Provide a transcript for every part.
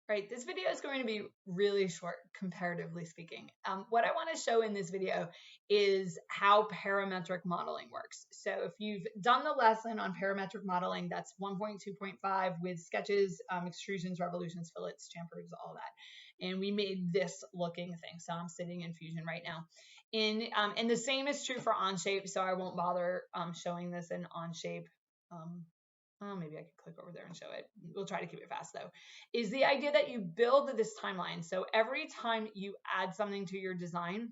Right, this video is going to be really short, comparatively speaking. What I want to show in this video is how parametric modeling works. So if you've done the lesson on parametric modeling, that's 1.2.5 with sketches, extrusions, revolutions, fillets, chamfers, all that. And we made this looking thing. So I'm sitting in Fusion right now. And the same is true for Onshape, so I won't bother showing this in Onshape. Oh, maybe I could click over there and show it. We'll try to keep it fast though. Is the idea that you build this timeline. So every time you add something to your design,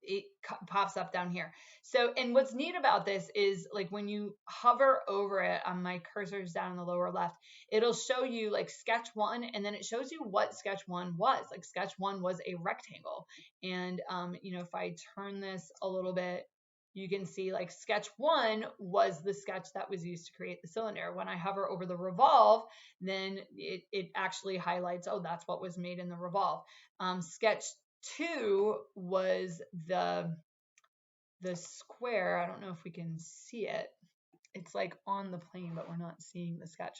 it pops up down here. So, and what's neat about this is like when you hover over it, my cursor's down in the lower left, it'll show you like sketch one, and then it shows you what sketch one was. Like sketch one was a rectangle. And, you know, if I turn this a little bit, you can see like sketch one was the sketch that was used to create the cylinder. When I hover over the revolve, then it actually highlights, oh, that's what was made in the revolve. Sketch two was the square. I don't know if we can see it. It's like on the plane, but we're not seeing the sketch.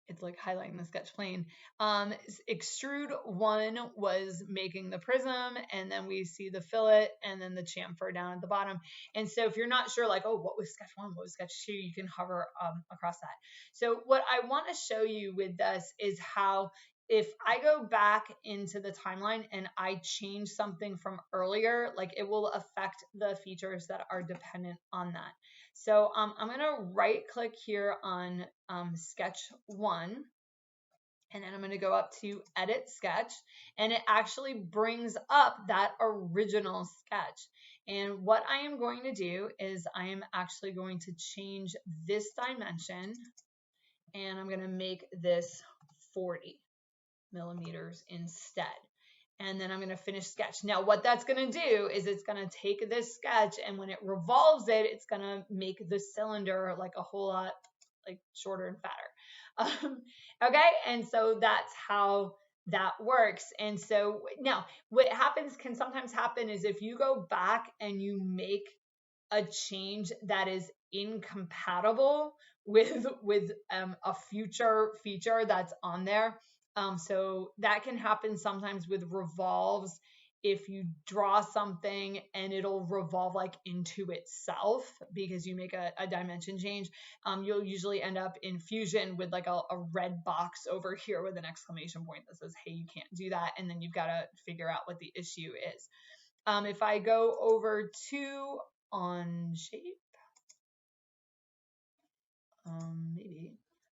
It's like highlighting the sketch plane. Extrude one was making the prism, and then we see the fillet and then the chamfer down at the bottom. And so if you're not sure, like, oh, what was sketch one, what was sketch two, you can hover across that. So what I want to show you with this is how if I go back into the timeline and I change something from earlier, like it will affect the features that are dependent on that. So I'm going to right click here on sketch one, and then I'm going to go up to edit sketch, and it actually brings up that original sketch. And what I am going to do is I am actually going to change this dimension, and I'm going to make this 40 millimeters instead. And then I'm going to finish sketch. Now what that's going to do is it's going to take this sketch, and when it revolves it, it's going to make the cylinder like a whole lot like shorter and fatter. Okay, and so that's how that works. And so now what happens can sometimes happen is if you go back and you make a change that is incompatible with a future feature that's on there. So that can happen sometimes with revolves. If you draw something and it'll revolve like into itself because you make a dimension change, you'll usually end up in Fusion with like a red box over here with an exclamation point that says, hey, you can't do that. And then you've got to figure out what the issue is. If I go over to Onshape, maybe.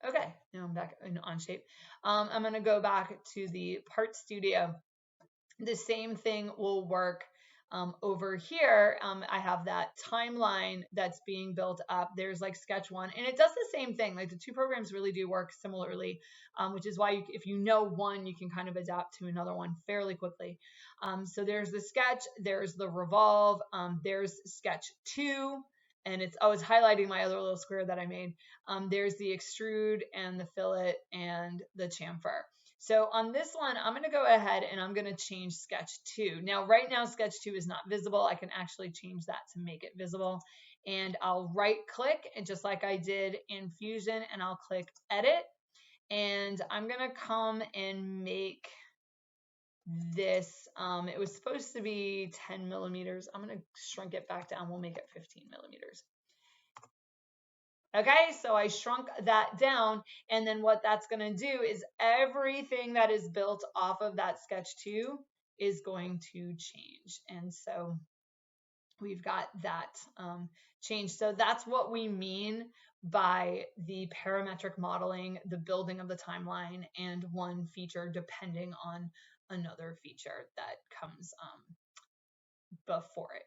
Okay, now I'm back in Onshape. I'm going to go back to the Part Studio. The same thing will work over here. I have that timeline that's being built up. There's like sketch one, and it does the same thing. Like the two programs really do work similarly, which is why if you know one, you can kind of adapt to another one fairly quickly. So there's the sketch, there's the revolve, there's sketch two. And it's highlighting my other little square that I made. There's the extrude and the fillet and the chamfer. So on this one, I'm going to go ahead and I'm going to change sketch two. Now, right now, sketch two is not visible. I can actually change that to make it visible. And I'll right click, and just like I did in Fusion, and I'll click edit. And I'm going to come and make this, it was supposed to be 10 millimeters. I'm going to shrink it back down. We'll make it 15 millimeters. Okay, so I shrunk that down, and then what that's going to do is everything that is built off of that sketch two is going to change. And so we've got that change. So that's what we mean by the parametric modeling, the building of the timeline, and one feature depending on another feature that comes before it.